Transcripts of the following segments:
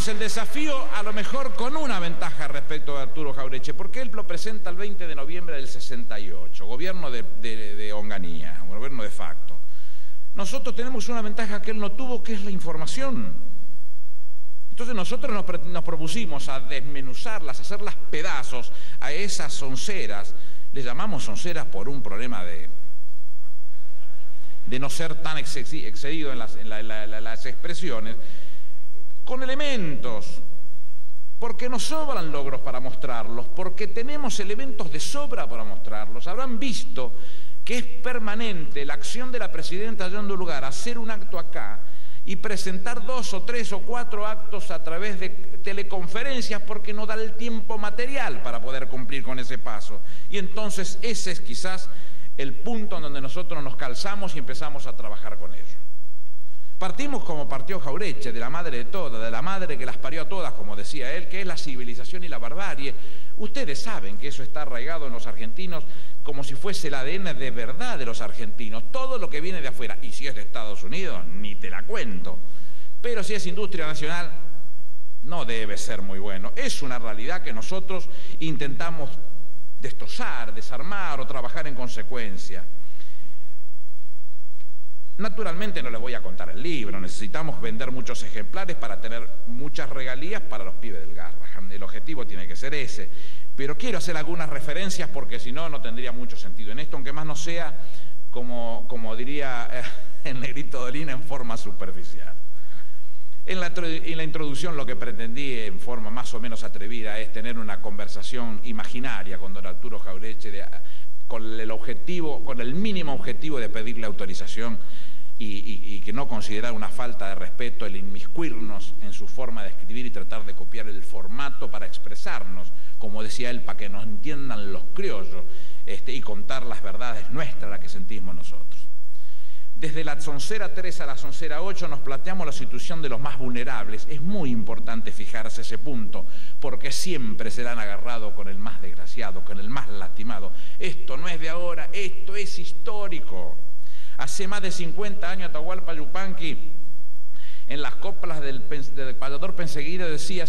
tenemos el desafío a lo mejor con una ventaja respecto a Arturo Jauretche, porque él lo presenta el 20 de noviembre del 68, gobierno de Onganía, gobierno de facto. Nosotros tenemos una ventaja que él no tuvo, que es la información. Entonces nosotros nos propusimos a desmenuzarlas, a hacerlas pedazos a esas sonceras. Le llamamos sonceras por un problema de no ser tan excedido en las expresiones, con elementos, porque nos sobran logros para mostrarlos, porque tenemos elementos de sobra para mostrarlos. Habrán visto que es permanente la acción de la presidenta dando lugar a hacer un acto acá y presentar 2 o 3 o 4 actos a través de teleconferencias porque no da el tiempo material para poder cumplir con ese paso. Y entonces ese es quizás el punto en donde nosotros nos calzamos y empezamos a trabajar con ello. Partimos como partió Jauretche, de la madre de todas, de la madre que las parió a todas, como decía él, que es la civilización y la barbarie. Ustedes saben que eso está arraigado en los argentinos como si fuese el ADN de verdad de los argentinos. Todo lo que viene de afuera, y si es de Estados Unidos, ni te la cuento. Pero si es industria nacional, no debe ser muy bueno. Es una realidad que nosotros intentamos destrozar, desarmar o trabajar en consecuencia. Naturalmente no les voy a contar el libro, necesitamos vender muchos ejemplares para tener muchas regalías para los pibes del Garrahan. El objetivo tiene que ser ese, pero quiero hacer algunas referencias porque si no, no tendría mucho sentido en esto, aunque más no sea, como diría el Negrito Dolina, en forma superficial. En la introducción lo que pretendí en forma más o menos atrevida es tener una conversación imaginaria con don Arturo Jauretche con el mínimo objetivo de pedirle autorización y que no considerar una falta de respeto el inmiscuirnos en su forma de escribir y tratar de copiar el formato para expresarnos, como decía él, para que nos entiendan los criollos y contar las verdades nuestras, las que sentimos nosotros. Desde la soncera 3 a la soncera 8 nos planteamos la situación de los más vulnerables. Es muy importante fijarse ese punto, porque siempre se la han agarrado con el más desgraciado, con el más lastimado. Esto no es de ahora, esto es histórico. Hace más de 50 años Atahualpa Yupanqui, en las coplas del payador Penseguira, decía: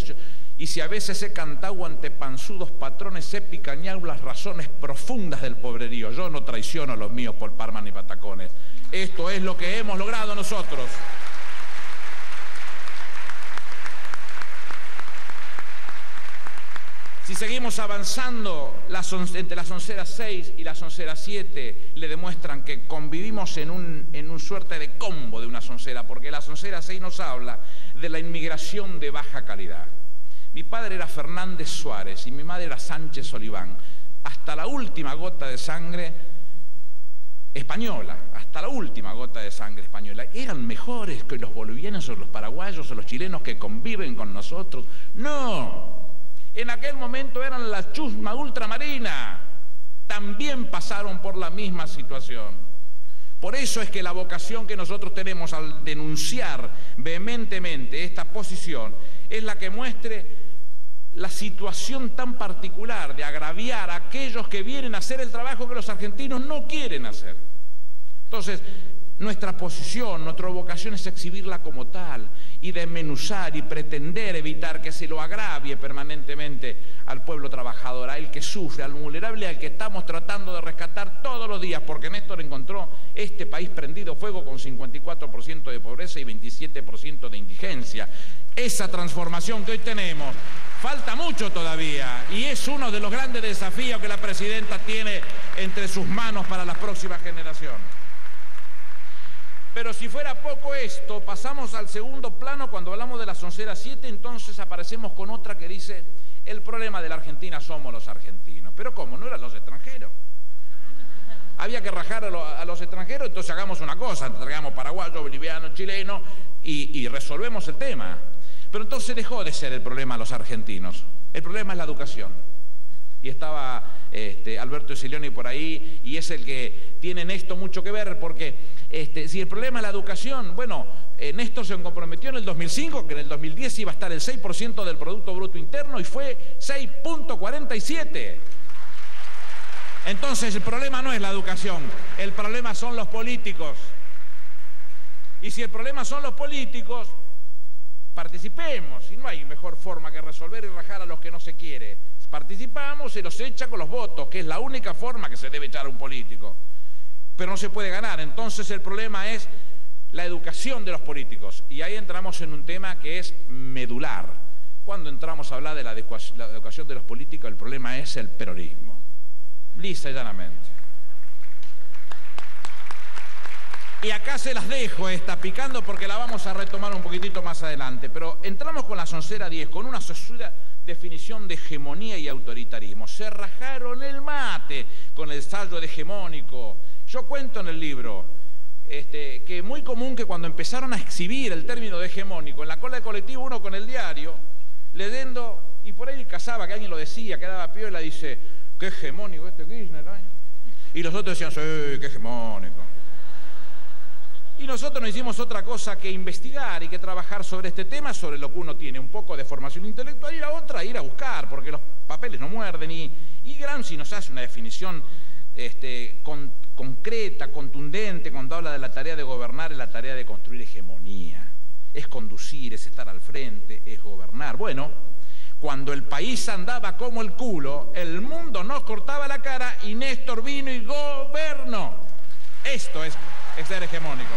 y si a veces he cantado ante panzudos patrones, he picañado las razones profundas del pobrerío. Yo no traiciono a los míos por Parma ni patacones. Esto es lo que hemos logrado nosotros. Si seguimos avanzando, entre la soncera 6 y la soncera 7 le demuestran que convivimos en un suerte de combo de una soncera, porque la soncera 6 nos habla de la inmigración de baja calidad. Mi padre era Fernández Suárez y mi madre era Sánchez Oliván. Hasta la última gota de sangre española, hasta la última gota de sangre española. ¿Eran mejores que los bolivianos o los paraguayos o los chilenos que conviven con nosotros? No. En aquel momento eran la chusma ultramarina. También pasaron por la misma situación. Por eso es que la vocación que nosotros tenemos al denunciar vehementemente esta posición es la que muestre la situación tan particular de agraviar a aquellos que vienen a hacer el trabajo que los argentinos no quieren hacer. Entonces, nuestra posición, nuestra vocación es exhibirla como tal y desmenuzar y pretender evitar que se lo agravie permanentemente al pueblo trabajador, a el que sufre, al vulnerable, al que estamos tratando de rescatar todos los días, porque Néstor encontró este país prendido fuego con 54% de pobreza y 27% de indigencia. Esa transformación que hoy tenemos falta mucho todavía y es uno de los grandes desafíos que la presidenta tiene entre sus manos para la próxima generación. Pero si fuera poco esto, pasamos al segundo plano cuando hablamos de la soncera 7, entonces aparecemos con otra que dice: el problema de la Argentina somos los argentinos. Pero ¿cómo? ¿No eran los extranjeros? Había que rajar a los extranjeros, entonces hagamos una cosa, traigamos paraguayos, bolivianos, chilenos y resolvemos el tema. Pero entonces dejó de ser el problema los argentinos, el problema es la educación. Y estaba Alberto Silioni por ahí, y es el que tiene en esto mucho que ver, porque si el problema es la educación, bueno, Néstor se comprometió en el 2005 que en el 2010 iba a estar el 6% del Producto Bruto Interno y fue 6.47. Entonces el problema no es la educación, el problema son los políticos. Y si el problema son los políticos, participemos, y no hay mejor forma que resolver y rajar a los que no se quiere. Participamos, se los echa con los votos, que es la única forma que se debe echar a un político. Pero no se puede ganar. Entonces el problema es la educación de los políticos. Y ahí entramos en un tema que es medular. Cuando entramos a hablar de la educación de los políticos, el problema es el peronismo. Lisa y llanamente. Y acá se las dejo picando porque la vamos a retomar un poquitito más adelante. Pero entramos con la soncera 10, con una sesuda definición de hegemonía y autoritarismo. Se rajaron el mate con el ensayo de hegemónico. Yo cuento en el libro que es muy común que cuando empezaron a exhibir el término de hegemónico, en la cola del colectivo uno con el diario, leyendo, y por ahí cazaba que alguien lo decía, quedaba piola, dice, qué hegemónico Kirchner, ¿no? Y los otros decían, sí, qué hegemónico. Y nosotros no hicimos otra cosa que investigar y que trabajar sobre este tema, sobre lo que uno tiene un poco de formación intelectual, y la otra ir a buscar, porque los papeles no muerden. Y Gramsci nos hace una definición concreta, contundente, cuando habla de la tarea de gobernar, es la tarea de construir hegemonía. Es conducir, es estar al frente, es gobernar. Bueno, cuando el país andaba como el culo, el mundo nos cortaba la cara y Néstor vino y gobernó. Esto es ser hegemónico.